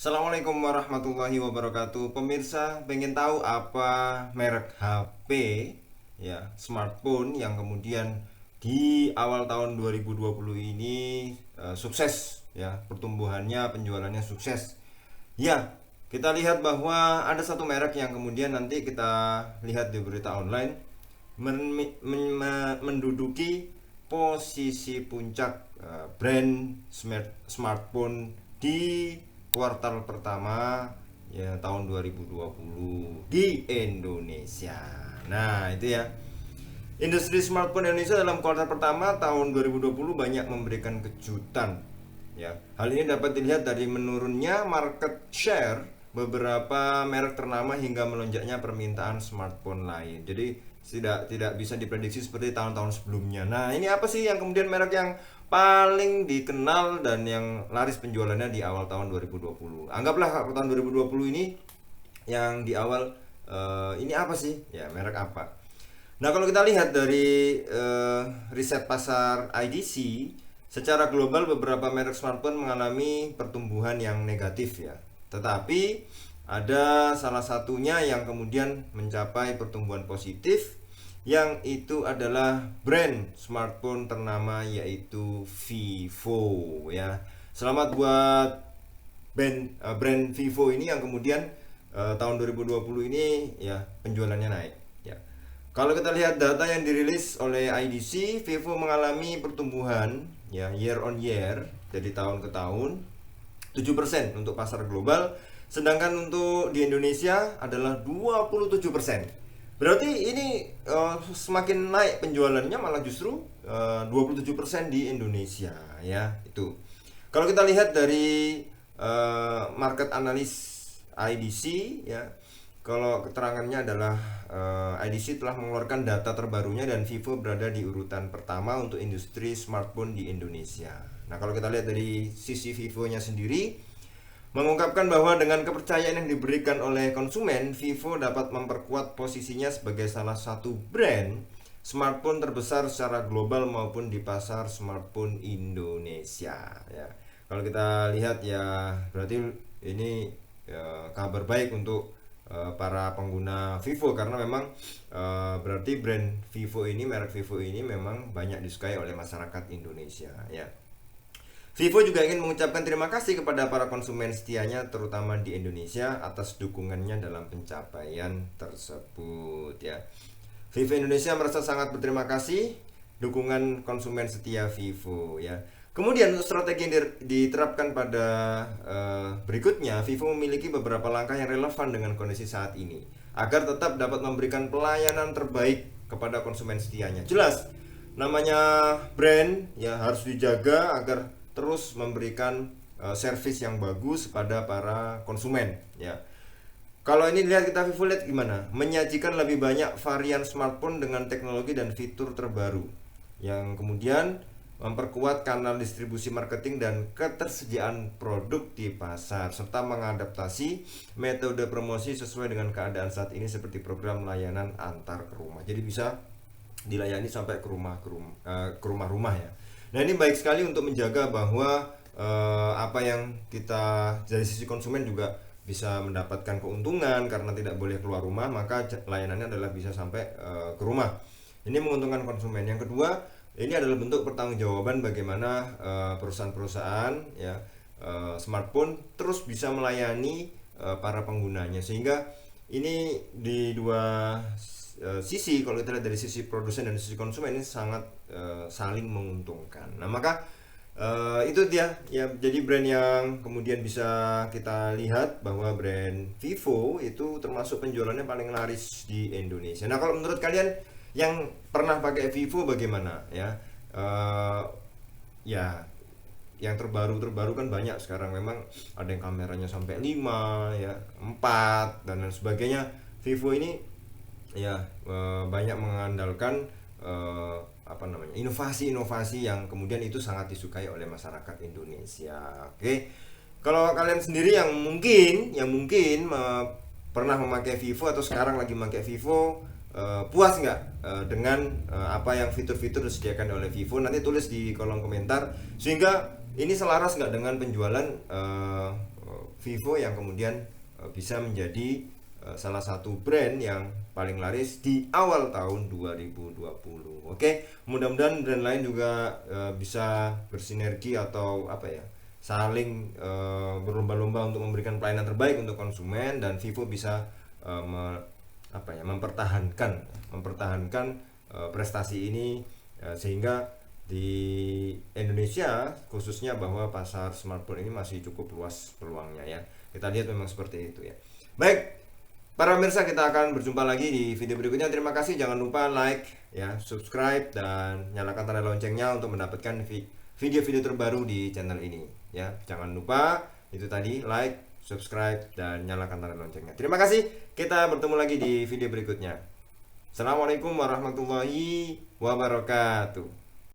Assalamualaikum warahmatullahi wabarakatuh. Pemirsa, pengen tahu apa merek HP ya, smartphone yang kemudian di awal tahun 2020 ini sukses ya, pertumbuhannya, penjualannya sukses. Ya, kita lihat bahwa ada satu merek yang kemudian nanti kita lihat di berita online menduduki posisi puncak brand smartphone di kuartal pertama ya tahun 2020 di Indonesia. Nah, itu ya. Industri smartphone Indonesia dalam kuartal pertama tahun 2020 banyak memberikan kejutan. Ya, hal ini dapat dilihat dari menurunnya market share beberapa merek ternama hingga melonjaknya permintaan smartphone lain. Jadi tidak bisa diprediksi seperti tahun-tahun sebelumnya. Nah, ini apa sih yang kemudian merek yang paling dikenal dan yang laris penjualannya di awal tahun 2020? Anggaplah tahun 2020 ini yang di awal ini apa sih? Ya, merek apa? Nah, kalau kita lihat dari riset pasar IDC, secara global beberapa merek smartphone mengalami pertumbuhan yang negatif ya. Tetapi ada salah satunya yang kemudian mencapai pertumbuhan positif, yang itu adalah brand smartphone ternama yaitu Vivo ya. Selamat buat brand Vivo ini yang kemudian tahun 2020 ini ya penjualannya naik ya. Kalau kita lihat data yang dirilis oleh IDC, Vivo mengalami pertumbuhan ya year on year dari tahun ke tahun 7% untuk pasar global, sedangkan untuk di Indonesia adalah 27%. Berarti ini semakin naik penjualannya malah justru 27% di Indonesia ya, itu. Kalau kita lihat dari market analis IDC ya, kalau keterangannya adalah IDC telah mengeluarkan data terbarunya dan Vivo berada di urutan pertama untuk industri smartphone di Indonesia. Nah, kalau kita lihat dari sisi Vivo-nya sendiri, mengungkapkan bahwa dengan kepercayaan yang diberikan oleh konsumen, Vivo dapat memperkuat posisinya sebagai salah satu brand smartphone terbesar secara global maupun di pasar smartphone Indonesia ya. Kalau kita lihat ya, berarti ini kabar baik untuk para pengguna Vivo, karena memang berarti brand Vivo ini, merek Vivo ini memang banyak disukai oleh masyarakat Indonesia ya. Vivo juga ingin mengucapkan terima kasih kepada para konsumen setianya terutama di Indonesia atas dukungannya dalam pencapaian tersebut ya. Vivo Indonesia merasa sangat berterima kasih dukungan konsumen setia Vivo ya. Kemudian untuk strategi yang diterapkan pada berikutnya, Vivo memiliki beberapa langkah yang relevan dengan kondisi saat ini agar tetap dapat memberikan pelayanan terbaik kepada konsumen setianya. Jelas, namanya brand ya harus dijaga agar terus memberikan servis yang bagus kepada para konsumen ya. Kalau ini lihat, kita Vivo lihat gimana? Menyajikan lebih banyak varian smartphone dengan teknologi dan fitur terbaru yang kemudian memperkuat kanal distribusi marketing dan ketersediaan produk di pasar, serta mengadaptasi metode promosi sesuai dengan keadaan saat ini seperti program layanan antar ke rumah. Jadi bisa dilayani sampai ke rumah ya. Nah, ini baik sekali untuk menjaga bahwa apa yang kita dari sisi konsumen juga bisa mendapatkan keuntungan karena tidak boleh keluar rumah, maka layanannya adalah bisa sampai ke rumah. Ini menguntungkan konsumen. Yang kedua, ini adalah bentuk pertanggungjawaban bagaimana perusahaan-perusahaan ya smartphone terus bisa melayani para penggunanya, sehingga ini di dua sisi, kalau kita lihat dari sisi produsen dan sisi konsumen, ini sangat saling menguntungkan. Nah, maka itu dia ya, jadi brand yang kemudian bisa kita lihat bahwa brand Vivo itu termasuk penjualannya paling laris di Indonesia. Nah, kalau menurut kalian yang pernah pakai Vivo bagaimana ya? Ya, yang terbaru kan banyak sekarang, memang ada yang kameranya sampai 5 ya, 4 dan lain sebagainya. Vivo ini ya banyak mengandalkan inovasi-inovasi yang kemudian itu sangat disukai oleh masyarakat Indonesia. Oke. Kalau kalian sendiri yang mungkin pernah memakai Vivo atau sekarang lagi memakai Vivo, puas nggak dengan apa yang fitur-fitur disediakan oleh Vivo? Nanti tulis di kolom komentar, sehingga ini selaras nggak dengan penjualan Vivo yang kemudian bisa menjadi salah satu brand yang paling laris di awal tahun 2020. Oke, mudah-mudahan brand lain juga bisa bersinergi atau apa ya, saling berlomba-lomba untuk memberikan pelayanan terbaik untuk konsumen, dan Vivo bisa mempertahankan prestasi ini, sehingga di Indonesia khususnya bahwa pasar smartphone ini masih cukup luas peluangnya ya. Kita lihat memang seperti itu ya. Baik, para pemirsa, kita akan berjumpa lagi di video berikutnya. Terima kasih, jangan lupa like ya, subscribe dan nyalakan tanda loncengnya untuk mendapatkan video-video terbaru di channel ini ya. Jangan lupa itu tadi, like, subscribe dan nyalakan tanda loncengnya. Terima kasih. Kita bertemu lagi di video berikutnya. Assalamualaikum warahmatullahi wabarakatuh.